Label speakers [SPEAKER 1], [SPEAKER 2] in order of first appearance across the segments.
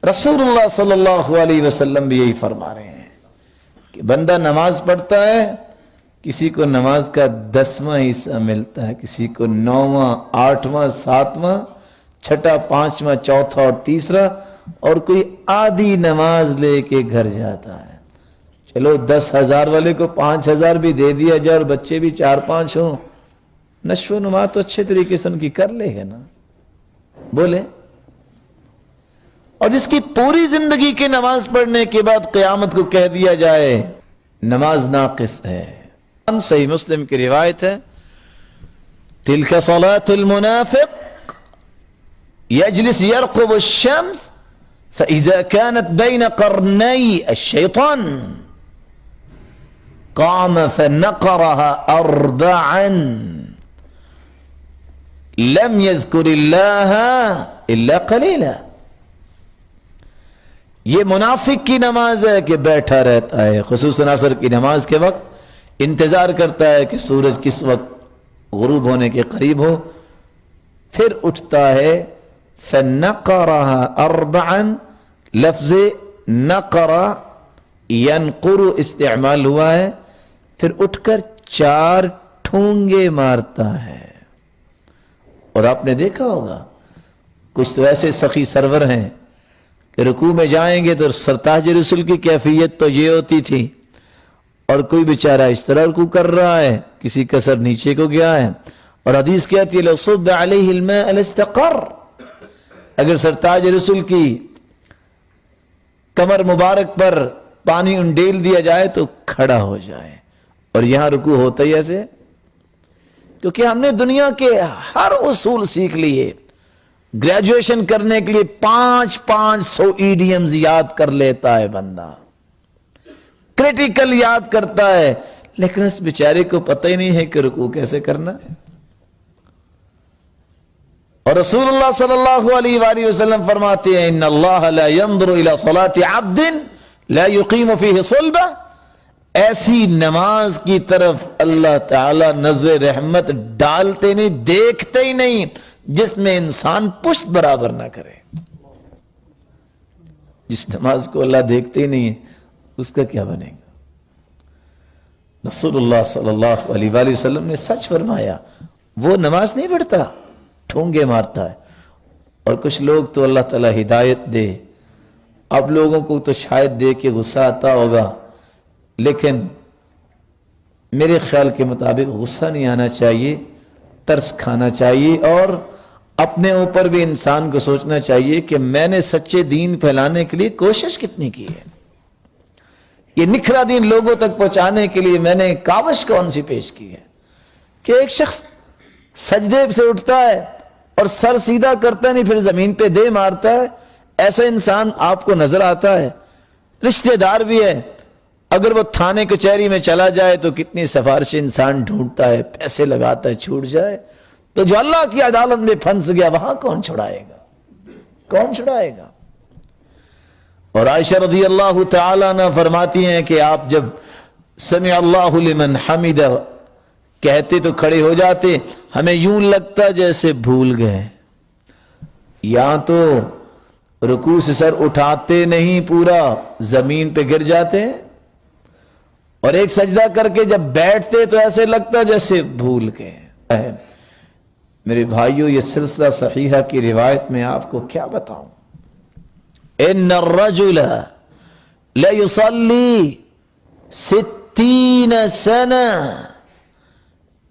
[SPEAKER 1] रसूलुल्लाह सल्लल्लाहु अलैहि वसल्लम भी यही फरमा रहे हैं कि बंदा नमाज पढ़ता है, किसी को नमाज का 10वां हिस्सा मिलता है, किसी को 9वां, 8वां, 7वां, 6ठा, 5वां, 4था और 3रा, और कोई आधी नमाज लेके घर जाता है। चलो 10,000 वाले को 5,000 भी दे दिया जाए और बच्चे भी 4-5 हो, नश्व नुमा तो अच्छे तरीके से उनकी कर लेगा ना, बोले। और जिसकी पूरी जिंदगी की नमाज पढ़ने के बाद क़यामत को कह दिया जाए नमाज नाक़िस है। सही मुस्लिम की रिवायत है, तिलका सलातुल मुनाफिक यजलिस यरक़ुबु अश-शम्स फ़इज़ा कानत बैन क़रनई अश-शैतान क़ाम फ़नक़रहा अर्बअन लम यज़्कुरिल्लाह इल्ला क़लीला। ये मुनाफिक की नमाज है कि बैठा रहता है, खुसूसन असर की नमाज के वक्त इंतजार करता है कि सूरज किस वक्त गुरूब होने के करीब हो, फिर उठता है। फनक़रहा अर्बअन, लफ्ज़ नक़रा यनक़ुरु इस्तेमाल हुआ है, फिर उठकर 4 ठूंगे मारता है। और आपने देखा होगा कुछ तो ऐसे सखी सरवर हैं कि रुकू में जाएंगे तो सरताज रसूल की कैफियत तो ये होती थी, और कोई बेचारा इस तरह रुकू कर रहा है, किसी का सर नीचे को गया है, और हदीस कहती है लसुब अलैहिल मा अलस्तकर, अगर सरताज रसूल की कमर मुबारक पर पानी उंडेल दिया जाए तो खड़ा हो जाए। और यहां रुकू होता ही ऐसे, क्योंकि हमने दुनिया के हर उसूल सीख लिए। ग्रेजुएशन करने के लिए 500 ईडियम्स याद कर लेता है बंदा, क्रिटिकल याद करता है, लेकिन उस बेचारे को पता ही नहीं है कि रुकू कैसे करना है। और रसूलुल्लाह सल्लल्लाहु अलैहि वसल्लम फरमाते हैं इन्नल्लाह ला यंज़ुरु इला सलाति अब्दिन ला युकीमु फीहि सुल्बा, ऐसी नमाज की तरफ अल्लाह ताला नज़र रहमत डालते नहीं, देखते ही नहीं, जिसमें इंसान पुष्ट बराबर ना करे। जिस नमाज को अल्लाह देखते ही नहीं है उसका क्या बनेगा। रसूलुल्लाह सल्लल्लाहु अलैहि वसल्लम ने सच फरमाया, वो नमाज नहीं पढ़ता, ठूंगे मारता है। और कुछ लोग तो अल्लाह ताला हिदायत दे, अब लोगों को तो शायद देख के गुस्सा आता होगा, लेकिन मेरे ख्याल के मुताबिक गुस्सा नहीं आना चाहिए, तरस खाना चाहिए, और अपने ऊपर भी इंसान को सोचना चाहिए कि मैंने सच्चे दीन फैलाने के लिए कोशिश कितनी की है, ये निखरा दीन लोगों तक पहुंचाने के लिए मैंने कावश कौन सी पेश की है। कि एक शख्स सजदे से उठता है और सर सीधा करता नहीं, फिर जमीन पे दे मारता है, ऐसा इंसान आपको नजर आता है। रिश्तेदार भी है, अगर वो थाने कचहरी में चला जाए तो कितनी सिफारिश इंसान ढूंढता है, पैसे लगाता है, छूट जाए। तो जो अल्लाह की अदालत में फंस गया वहां कौन छुड़ाएगा, कौन छुड़ाएगा। और आयशा रज़ी अल्लाह तआला अन्हा फरमाती हैं कि आप जब समी अल्लाहु लिमन हमिदा कहते तो खड़े हो जाते, हमें यूं लगता जैसे भूल गए। या तो रुकू से सर उठाते नहीं, पूरा जमीन पे गिर जाते हैं, और एक सजदा करके जब बैठते तो ऐसे लगता जैसे भूल गए। मेरे भाइयों, ये सिलसिला सहीहा की रिवायत में आपको क्या बताऊं। इन्नर रजुल ला युसल्ली 60 सना,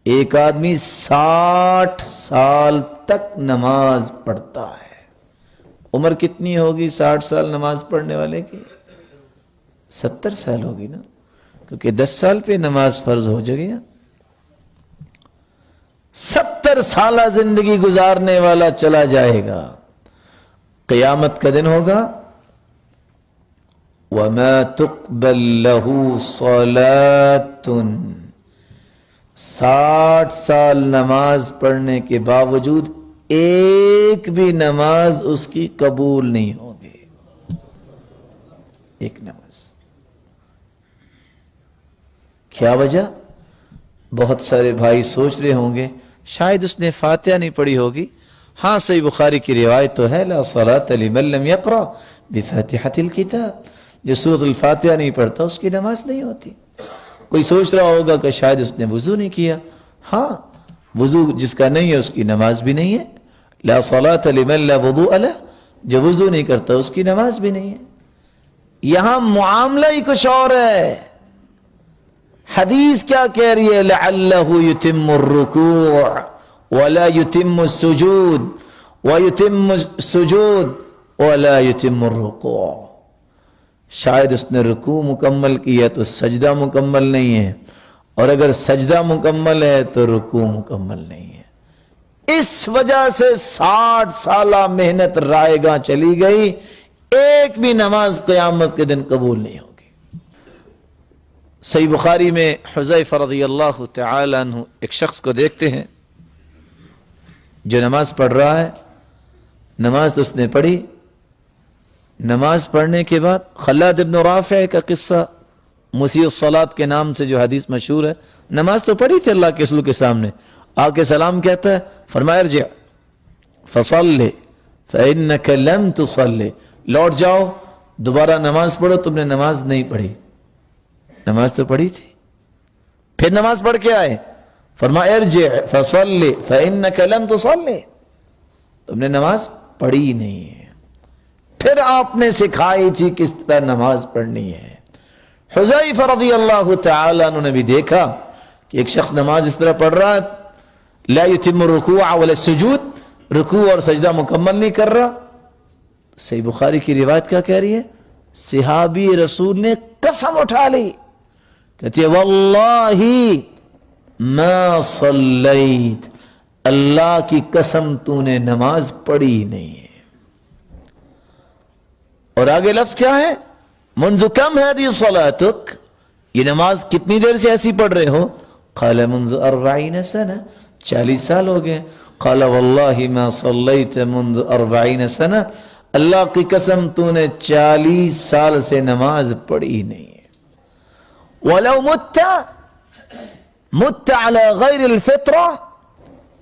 [SPEAKER 1] एक आदमी 60 साल तक नमाज पढ़ता है। उम्र कितनी होगी 60 साल नमाज पढ़ने वाले की? 70 साल होगी ना, क्योंकि 10 साल पे नमाज फर्ज हो जाएगी। 70 साल जिंदगी गुजारने वाला चला जाएगा, क़यामत का दिन होगा। वमा तुक़बल लहू सलातुन, 60 साल नमाज पढ़ने के बावजूद एक भी नमाज उसकी कबूल नहीं होगी। एक नमाज। क्या वजह? बहुत सारे भाई सोच रहे होंगे शायद उसने फातिहा नहीं पढ़ी होगी। हाँ, सही बुखारी की रिवायत तो है, ला सलात लिमन लम यक़रा बिफातिहतिल किताब, जो सूरत फातिहा नहीं पढ़ता उसकी नमाज नहीं होती। कोई सोच रहा होगा कि शायद उसने वजू नहीं किया। हाँ, वजू जिसका नहीं है उसकी नमाज भी नहीं है। ला सलात लिमन ला वुदू ला, जो वजू नहीं करता उसकी नमाज भी नहीं है। यहां मुआमला ही कुछ और है। हदीस क्या कह रही है? लअल्लहु युतिम्मु रुकू' वला युतिम्मु सुजूद व युतिम्मु सुजूद वला युतिम्मु रुकू'। शायद उसने रुकू मुकम्मल किया तो सजदा मुकम्मल नहीं है, और अगर सजदा मुकम्मल है तो रुकू मुकम्मल नहीं है। इस वजह से 60 साला मेहनत रायगा चली गई, एक भी नमाज क़यामत के दिन कबूल नहीं होगी। सही बुखारी में हुज़ैफ़ा रज़ियल्लाहु तआला अन्हु एक शख्स को देखते हैं जो नमाज पढ़ रहा है। नमाज तो उसने पढ़ी, नमाज पढ़ने के बाद खल्लाद इब्न राफ़िअ का किस्सा मुसीअ सलात के नाम से जो हदीस मशहूर है, नमाज तो पढ़ी थी अल्लाह के रसूल के सामने, आके सलाम कहता है, फरमाया इरजिअ फसल्लि फ़इन्नका लम तुसल्लि, लौट जाओ दोबारा नमाज पढ़ो, तुमने नमाज नहीं पढ़ी। नमाज तो पढ़ी थी। फिर नमाज पढ़ के आए, फरमाया इरजिअ फसल्लि फ़इन्नका लम तुसल्लि, तुमने नमाज पढ़ी नहीं है। फिर आपने सिखाई थी किस तरह नमाज पढ़नी है। हुज़ैफ़ा रज़ियल्लाहु तआला अन्हु ने भी देखा कि एक शख्स नमाज इस तरह पढ़ रहा है, ला युतिम्मु रुकूअ वला सुजूद, रुकू और सजदा मुकम्मल नहीं कर रहा। सही बुखारी की रिवायत क्या कह रही है? सहाबी रसूल ने कसम उठा ली, कहती है वल्लाही मा सल्लैत, अल्लाह की कसम तूने नमाज पढ़ी नहीं है। और आगे लफ्ज क्या है? मुंज़ु कम हादिहि सलातुक, ये नमाज कितनी देर से ऐसी पढ़ रहे हो? क़ाल मुंज़ु 40 सना, 40 साल हो गए। क़ाल वल्लाहि मा सल्लैत मुंज़ु 40 सना, अल्लाह की कसम तूने 40 साल से नमाज पढ़ी नहीं है। वलौ मुत्त अला गैरिल फित्रा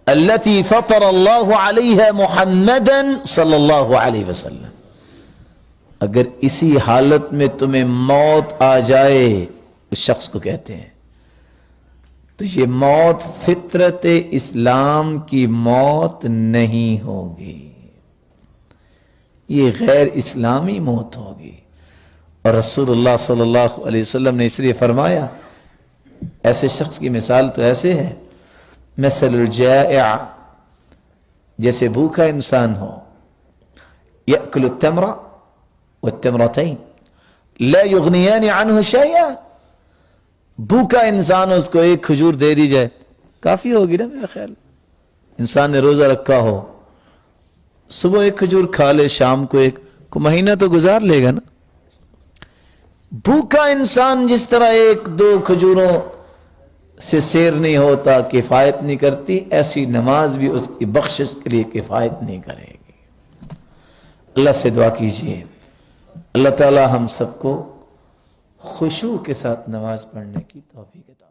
[SPEAKER 1] अल्लती फतर अल्लाहु अलैहा मुहम्मदन सल्लल्लाहु अलैहि वसल्लम, अगर इसी हालत में तुम्हें मौत आ जाए, उस शख्स को कहते हैं, तो ये मौत फितरत इस्लाम की मौत नहीं होगी, ये गैर इस्लामी मौत होगी। और रसूलुल्लाह सल्लल्लाहु अलैहि वसल्लम ने इसलिए फरमाया, ऐसे शख्स की मिसाल तो ऐसे है, मसलुल जाइअ, जैसे भूखा इंसान हो, यअकुलु तमरा वत्तमरतैन ला युगनियान अन्हु शैआ, भूखा इंसान उसको एक खजूर दे दी जाए काफी होगी ना। मेरा ख्याल इंसान ने रोजा रखा हो, सुबह एक खजूर खा ले, शाम को एक, को महीना तो गुजार लेगा ना। भूखा इंसान जिस तरह एक दो खजूरों से सैर नहीं होता, किफायत नहीं करती, ऐसी नमाज भी उसकी बख्शिश के लिए किफायत नहीं करेगी। अल्लाह से दुआ कीजिए अल्लाह ताला हम सबको खुशू के साथ नमाज पढ़ने की तौफीक अता